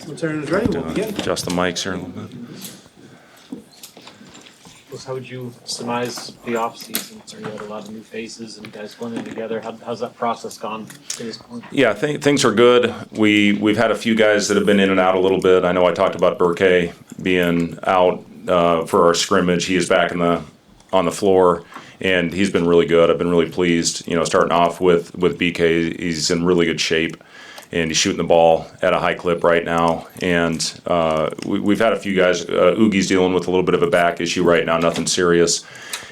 When turn is ready, we'll begin. Adjust the mics here a little bit. How would you surmise the off season? So you had a lot of new faces and guys blending together. How's that process gone to this point? Yeah, things are good. We've had a few guys that have been in and out a little bit. I know I talked about Burke being out for our scrimmage. He is back on the floor, and he's been really good. I've been really pleased. Starting off with BK, he's in really good shape, and he's shooting the ball at a high clip right now. And we've had a few guys. Oogie's dealing with a little bit of a back issue right now, nothing serious.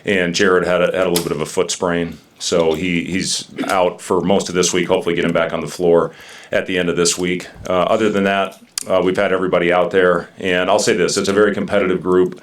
And Jared had a little bit of a foot sprain, so he's out for most of this week. Hopefully, get him back on the floor at the end of this week. Other than that, we've had everybody out there, and I'll say this: it's a very competitive group.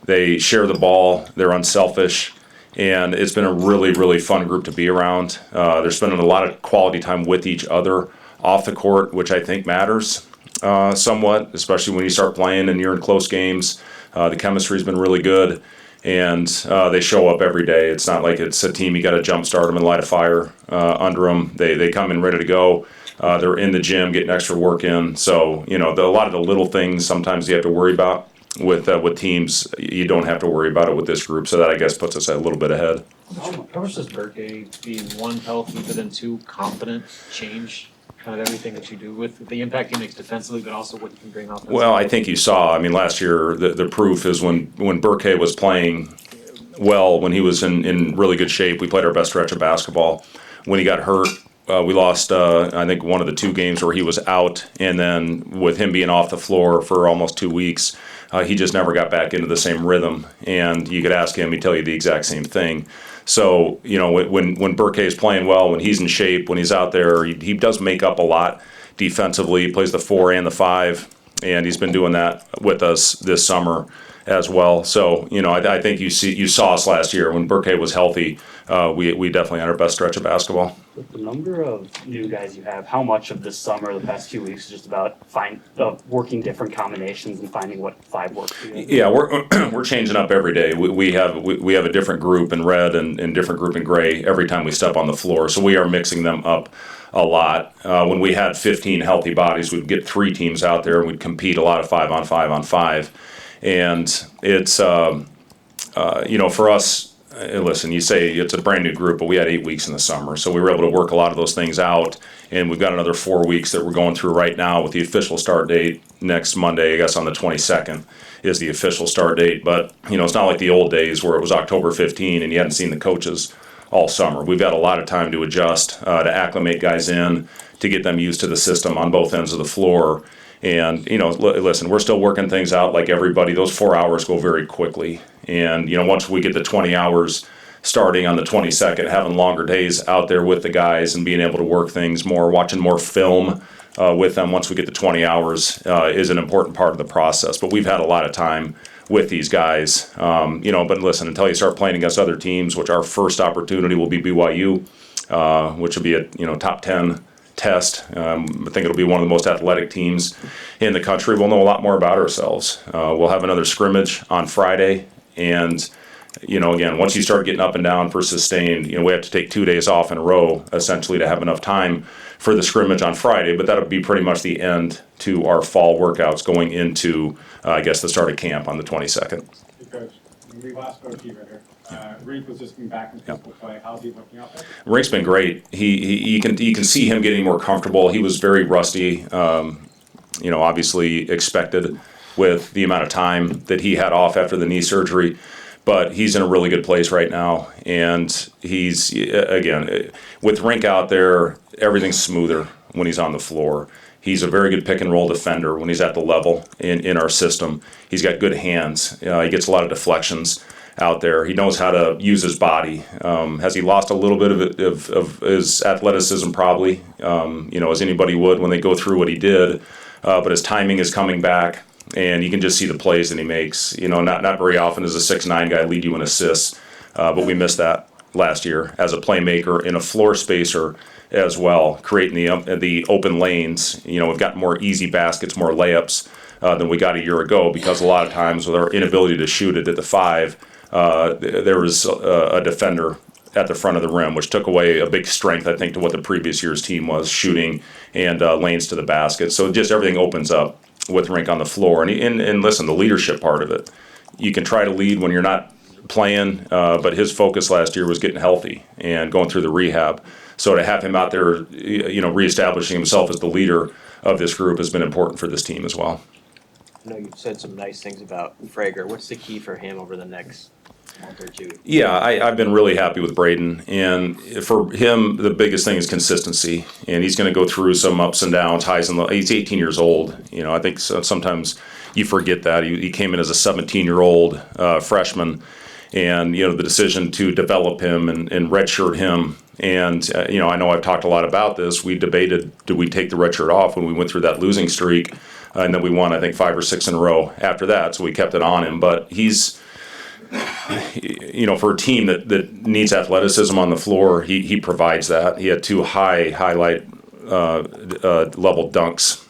They share the ball. They're unselfish. And it's been a really, really fun group to be around. They're spending a lot of quality time with each other off the court, which I think matters somewhat, especially when you start playing and you're in close games. The chemistry's been really good, and they show up every day. It's not like it's a team you got to jumpstart them and light a fire under them. They come in ready to go. They're in the gym getting extra work in. So, a lot of the little things sometimes you have to worry about. With teams, you don't have to worry about it with this group, so that I guess puts us a little bit ahead. How much does Burke being one healthy but then two confident change kind of everything that you do with the impact he makes defensively, but also what you can bring offensively? Well, I think you saw. Last year the proof is when Burke was playing well, when he was in really good shape. We played our best stretch of basketball. When he got hurt, we lost, I think, one of the two games where he was out, and then with him being off the floor for almost 2 weeks, he just never got back into the same rhythm. And you could ask him, he'd tell you the exact same thing. So, when Burke is playing well, when he's in shape, when he's out there, he does make up a lot defensively. He plays the 4 and the 5, and he's been doing that with us this summer as well. So, I think you saw us last year when Burke was healthy. We definitely had our best stretch of basketball. With the number of new guys you have, how much of this summer, the past 2 weeks, is just about working different combinations and finding what 5 works for you? Yeah, we're changing up every day. We have a different group in red and different group in gray every time we step on the floor. So we are mixing them up a lot. When we had 15 healthy bodies, we'd get 3 teams out there and we'd compete a lot of 5-on-5-on-5. And it's, for us, listen, you say it's a brand new group, but we had 8 weeks in the summer. So we were able to work a lot of those things out. And we've got another 4 weeks that we're going through right now with the official start date next Monday, I guess on the 22nd is the official start date. But, it's not like the old days where it was October 15 and you hadn't seen the coaches all summer. We've got a lot of time to adjust, to acclimate guys in, to get them used to the system on both ends of the floor. And, listen, we're still working things out like everybody. Those 4 hours go very quickly. And, once we get the 20 hours starting on the 22nd, having longer days out there with the guys and being able to work things more, watching more film with them once we get to 20 hours is an important part of the process. But we've had a lot of time with these guys. But listen, until you start playing against other teams, which our first opportunity will be BYU, which will be a top 10 test. I think it'll be one of the most athletic teams in the country. We'll know a lot more about ourselves. We'll have another scrimmage on Friday. And, again, once you start getting up and down for sustained, we have to take 2 days off in a row, essentially, to have enough time for the scrimmage on Friday. But that'll be pretty much the end to our fall workouts going into, the start of camp on the 22nd. Hey, Coach, we last spoke to you right here. Rink was just coming back in physical play. How's he looking out there? Rink's been great. You can see him getting more comfortable. He was very rusty, obviously expected with the amount of time that he had off after the knee surgery. But he's in a really good place right now. And he's, again, with Rink out there, everything's smoother when he's on the floor. He's a very good pick and roll defender when he's at the level in our system. He's got good hands. He gets a lot of deflections out there. He knows how to use his body. Has he lost a little bit of his athleticism? Probably, as anybody would when they go through what he did. But his timing is coming back, and you can just see the plays that he makes. Not very often does a 6'9" guy lead you in assists, but we missed that last year as a playmaker and a floor spacer as well, creating the open lanes. We've got more easy baskets, more layups than we got a year ago, because a lot of times with our inability to shoot it at the 5, there was a defender at the front of the rim, which took away a big strength, I think, to what the previous year's team was shooting and lanes to the basket. So just everything opens up with Rink on the floor. And listen, the leadership part of it, you can try to lead when you're not playing, but his focus last year was getting healthy and going through the rehab. So to have him out there, reestablishing himself as the leader of this group has been important for this team as well. I know you've said some nice things about Frager. What's the key for him over the next month or two? Yeah, I've been really happy with Braden, and for him, the biggest thing is consistency. And he's going to go through some ups and downs, highs and lows. He's 18 years old. I think sometimes you forget that he came in as a 17-year-old freshman, and the decision to develop him and redshirt him. And I know I've talked a lot about this. We debated, do we take the redshirt off when we went through that losing streak, and then we won, I think, 5 or 6 in a row after that. So we kept it on him, but he's. For a team that needs athleticism on the floor, he provides that. He had 2 highlight level dunks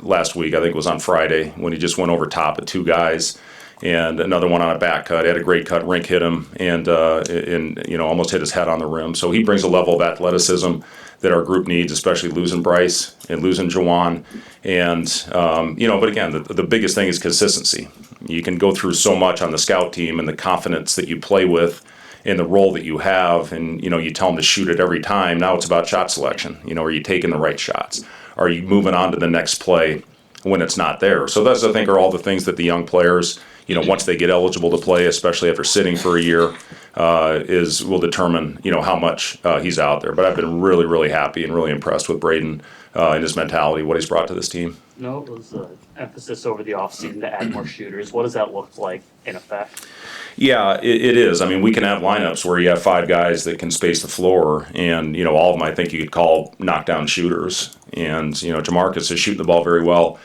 last week. I think it was on Friday when he just went over top of 2 guys, and another one on a back cut. He had a great cut. Rink hit him and almost hit his head on the rim. So he brings a level of athleticism that our group needs, especially losing Bryce and losing Jawan. And but again, the biggest thing is consistency. You can go through so much on the scout team and the confidence that you play with in the role that you have, and you tell them to shoot it every time. Now it's about shot selection. Are you taking the right shots? Are you moving on to the next play when it's not there? So those, I think, are all the things that the young players, once they get eligible to play, especially after sitting for a year, will determine how much he's out there. But I've been really, really happy and really impressed with Braden and his mentality, what he's brought to this team. It was emphasis over the offseason to add more shooters. What does that look like in effect? Yeah, it is. I mean, we can have lineups where you have 5 guys that can space the floor, and all of them I think you could call knockdown shooters. And Jamarcus is shooting the ball very well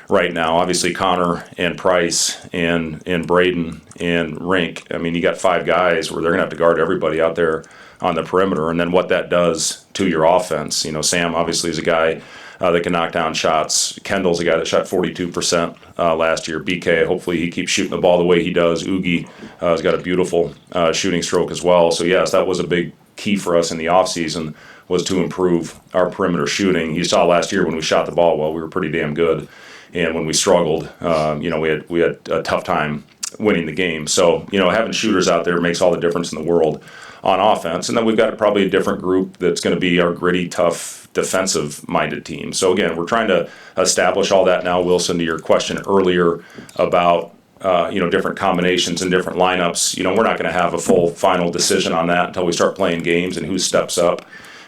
right now. Obviously, Connor and Price and Braden and Rink. I mean, you got 5 guys where they're going to have to guard everybody out there on the perimeter, and then what that does to your offense. Sam obviously is a guy that can knock down shots. Kendall's a guy that shot 42% last year. BK, hopefully he keeps shooting the ball the way he does. Oogie has got a beautiful shooting stroke as well. So yes, that was a big key for us in the offseason, was to improve our perimeter shooting. You saw last year when we shot the ball well, we were pretty damn good. And when we struggled, we had a tough time winning the game. So, having shooters out there makes all the difference in the world on offense. And then we've got probably a different group that's going to be our gritty, tough, defensive-minded team. So, again, we're trying to establish all that now. Wilson, to your question earlier about, different combinations and different lineups, we're not going to have a full final decision on that until we start playing games and who steps up,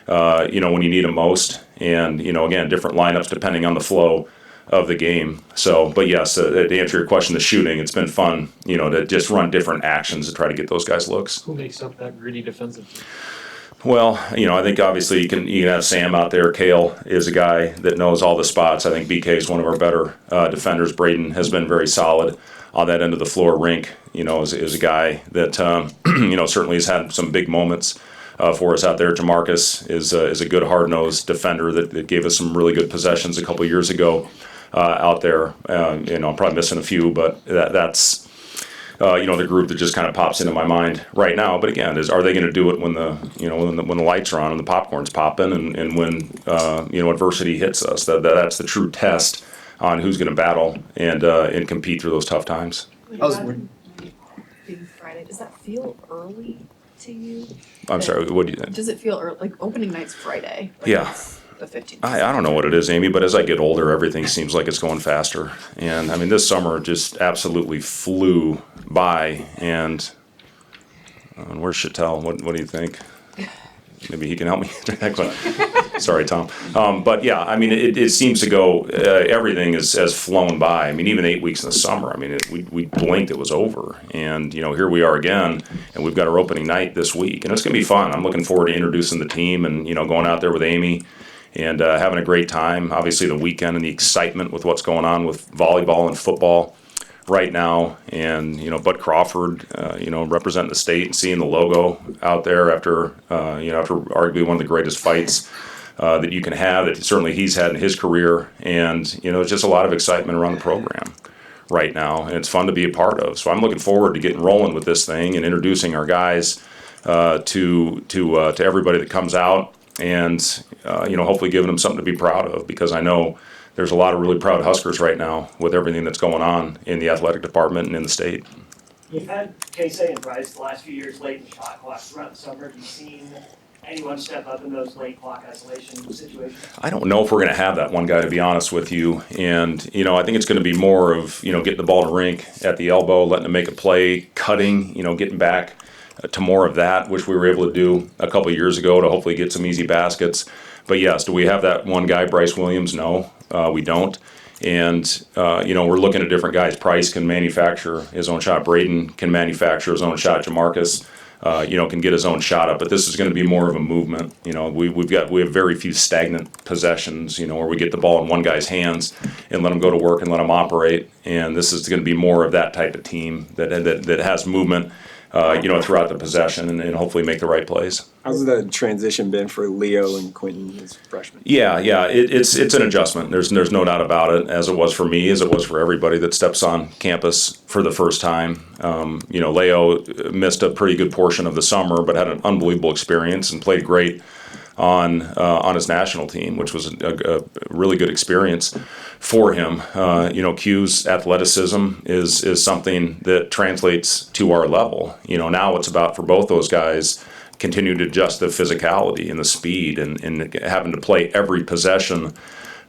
when you need them most. And, again, different lineups depending on the flow of the game. So, but yes, to answer your question, the shooting, it's been fun, to just run different actions to try to get those guys looks. Who makes up that gritty defensive team? Well, I think obviously you can have Sam out there. Kale is a guy that knows all the spots. I think BK is one of our better defenders. Braden has been very solid on that end of the floor. Rink, is a guy that, certainly has had some big moments for us out there. Jamarcus is a good hard-nosed defender that gave us some really good possessions a couple years ago. Out there, I'm probably missing a few, but that's the group that just kind of pops into my mind right now. But again, are they going to do it when the lights are on and the popcorn's popping and when adversity hits us? That's the true test on who's going to battle and compete through those tough times. Being Friday, does that feel early to you? I'm sorry, what do you think? Does it feel early, like opening night's Friday? Yeah. The 15th. I don't know what it is, Amy, but as I get older, everything seems like it's going faster. And I mean, this summer just absolutely flew by. And where's Chattel? What do you think? Maybe he can help me. Sorry, Tom. But yeah, I mean, it seems to go. Everything has flown by. I mean, even 8 weeks in the summer. I mean, we blinked, it was over. And here we are again, and we've got our opening night this week, and it's going to be fun. I'm looking forward to introducing the team and going out there with Amy. And having a great time. Obviously, the weekend and the excitement with what's going on with volleyball and football right now. And Bud Crawford, representing the state and seeing the logo out there after arguably one of the greatest fights that you can have that certainly he's had in his career. And it's just a lot of excitement around the program right now, and it's fun to be a part of. So I'm looking forward to getting rolling with this thing and introducing our guys to everybody that comes out. And hopefully giving them something to be proud of, because I know there's a lot of really proud Huskers right now with everything that's going on in the athletic department and in the state. You've had Casey and Price the last few years late in the shot clock throughout the summer. Have you seen anyone step up in those late clock isolation situations? I don't know if we're going to have that one guy, to be honest with you. And, I think it's going to be more of, getting the ball to rink at the elbow, letting them make a play, cutting, getting back to more of that, which we were able to do a couple of years ago to hopefully get some easy baskets. But yes, do we have that one guy, Bryce Williams? No, we don't. And, we're looking at different guys. Price can manufacture his own shot. Braden can manufacture his own shot. Jamarcus, can get his own shot up. But this is going to be more of a movement. We have very few stagnant possessions, where we get the ball in one guy's hands and let him go to work and let him operate. And this is going to be more of that type of team that has movement, throughout the possession and hopefully make the right plays. How's the transition been for Leo and Quentin as freshmen? Yeah, it's an adjustment. There's no doubt about it, as it was for me, as it was for everybody that steps on campus for the first time. Leo missed a pretty good portion of the summer, but had an unbelievable experience and played great on his national team, which was a really good experience for him. Q's athleticism is something that translates to our level. Now it's about, for both those guys, continue to adjust the physicality and the speed and having to play every possession,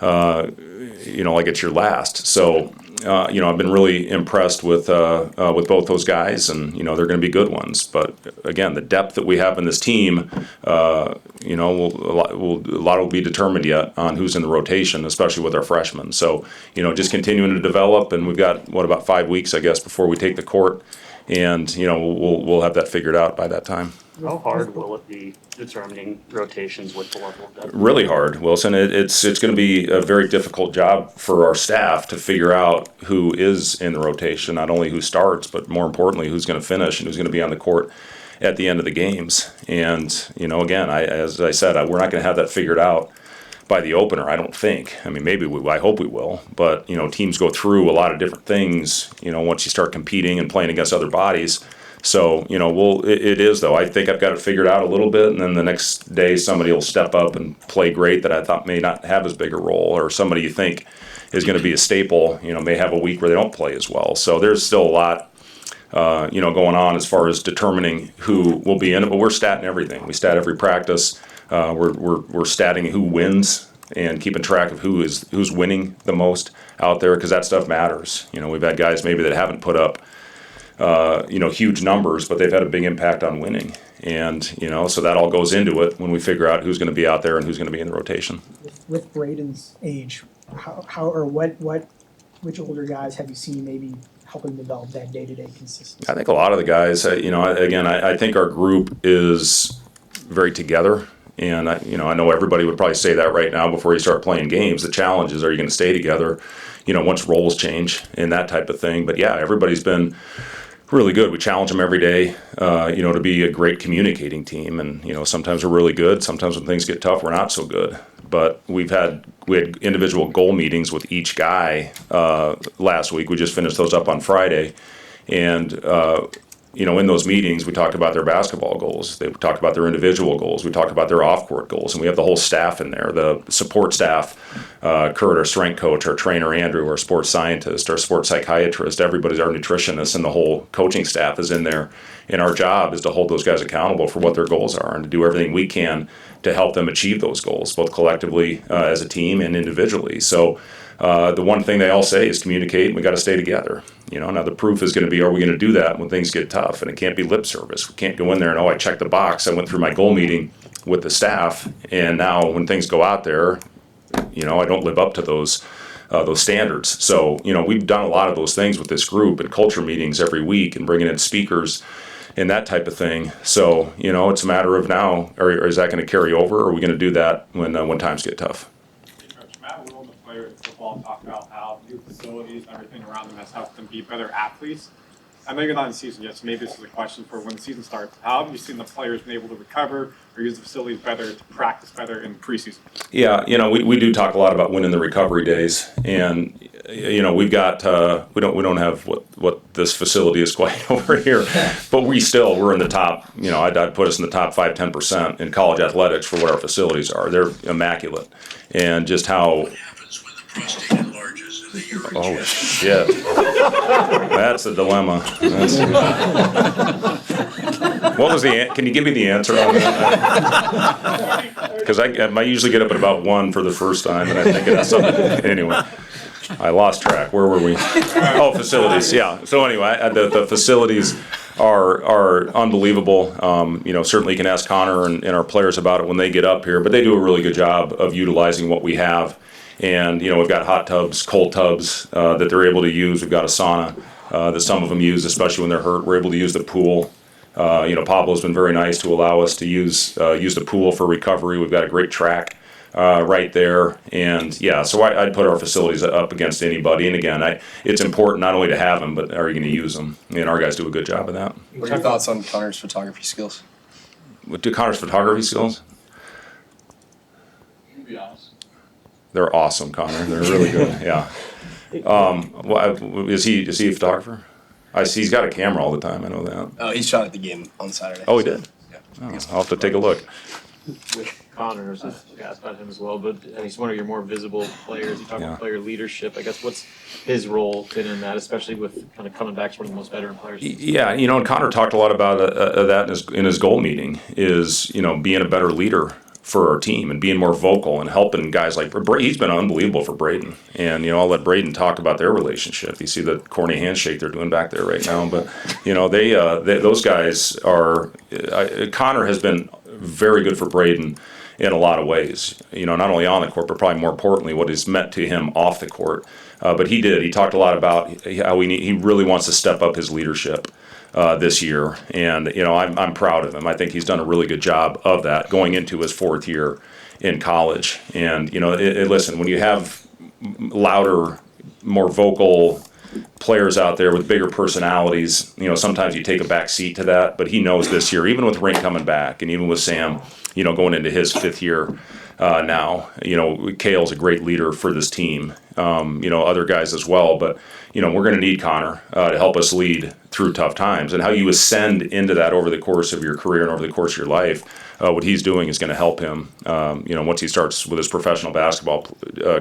like it's your last. So, I've been really impressed with both those guys, and they're going to be good ones. But again, the depth that we have in this team, a lot will be determined yet on who's in the rotation, especially with our freshmen. So, just continuing to develop, and we've got about 5 weeks, I guess, before we take the court, and we'll have that figured out by that time. How hard will it be determining rotations with the level of depth? Really hard, Wilson. It's going to be a very difficult job for our staff to figure out who is in the rotation, not only who starts, but more importantly, who's going to finish and who's going to be on the court at the end of the games. And, again, as I said, we're not going to have that figured out by the opener, I don't think. I mean, maybe I hope we will. But, teams go through a lot of different things, once you start competing and playing against other bodies. So, it is, though. I think I've got it figured out a little bit, and then the next day somebody will step up and play great that I thought may not have as big a role, or somebody you think is going to be a staple, may have a week where they don't play as well. So there's still a lot, going on as far as determining who will be in it, but we're statting everything. We stat every practice. We're statting who wins and keeping track of who's winning the most out there, because that stuff matters. We've had guys maybe that haven't put up huge numbers, but they've had a big impact on winning. And, so that all goes into it when we figure out who's going to be out there and who's going to be in the rotation. With Braden's age, which older guys have you seen maybe helping develop that day-to-day consistency? I think a lot of the guys, I think our group is very together. And, I know everybody would probably say that right now before you start playing games. The challenge is, are you going to stay together, once roles change and that type of thing. But, yeah, everybody's been really good. We challenge them every day, to be a great communicating team. And, sometimes we're really good. Sometimes when things get tough, we're not so good. But we had individual goal meetings with each guy last week. We just finished those up on Friday. And, in those meetings, we talked about their basketball goals. They talked about their individual goals. We talked about their off-court goals. And we have the whole staff in there, the support staff, Kurt, our strength coach, our trainer, Andrew, our sports scientist, our sports psychiatrist, everybody's our nutritionist, and the whole coaching staff is in there. And our job is to hold those guys accountable for what their goals are and to do everything we can to help them achieve those goals, both collectively as a team and individually. So the one thing they all say is communicate, and we got to stay together. Now the proof is going to be, are we going to do that when things get tough? And it can't be lip service. We can't go in there and, I checked the box. I went through my goal meeting with the staff, and now when things go out there, I don't live up to those standards. So, we've done a lot of those things with this group and culture meetings every week and bringing in speakers and that type of thing. So, it's a matter of now, or is that going to carry over, or are we going to do that when times get tough? Coach Matt Will, the player in football, talked about how new facilities and everything around them has helped them be better athletes. I know you're not in the season yet, so maybe this is a question for when the season starts. How have you seen the players been able to recover or use the facilities better to practice better in preseason? Yeah, we do talk a lot about winning the recovery days, and we've got we don't have what this facility is quite over here, but we're in the top. I'd put us in the top 5-10% in college athletics for what our facilities are. They're immaculate, and just how prostate enlarges in the urine. Oh, shit. That's a dilemma. What was can you give me the answer on that? Because I usually get up at about 1 for the first time, and I think it has something. Anyway, I lost track. Where were we? Oh, facilities. Yeah. So anyway, the facilities are unbelievable. Certainly you can ask Connor and our players about it when they get up here, but they do a really good job of utilizing what we have. And we've got hot tubs, cold tubs that they're able to use. We've got a sauna that some of them use, especially when they're hurt. We're able to use the pool. Pablo's been very nice to allow us to use the pool for recovery. We've got a great track right there, and so I'd put our facilities up against anybody. And again, it's important not only to have them, but are you going to use them? And our guys do a good job of that. What are your thoughts on Connor's photography skills? What do Connor's photography skills? To be honest. They're awesome, Connor. They're really good. Yeah. Is he a photographer? I see he's got a camera all the time. I know that. Oh, he shot at the game on Saturday. Oh, he did. Yeah. Oh, I'll have to take a look. With Connor, I asked about him as well, but he's one of your more visible players. You talk about player leadership. I guess what's his role been in that, especially with kind of coming back to one of the most veteran players? Yeah, and Connor talked a lot about that in his goal meeting. Is being a better leader for our team and being more vocal and helping guys like he's been unbelievable for Braden. And I'll let Braden talk about their relationship. You see the corny handshake they're doing back there right now, but they those guys are. Connor has been very good for Braden in a lot of ways. Not only on the court, but probably more importantly, what is meant to him off the court. But he talked a lot about how he really wants to step up his leadership this year, and I'm proud of him. I think he's done a really good job of that going into his 4th year in college. And listen, when you have louder, more vocal players out there with bigger personalities, sometimes you take a back seat to that. But he knows this year, even with Rink coming back, and even with Sam, going into his 5th year now. Kale's a great leader for this team. Other guys as well, but we're going to need Connor to help us lead through tough times. And how you ascend into that over the course of your career and over the course of your life, what he's doing is going to help him. Once he starts with his professional basketball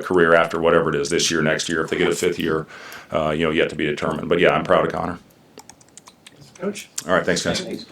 career after whatever it is this year, next year, if they get a 5th year, yet to be determined. But I'm proud of Connor. Coach. All right, thanks, guys.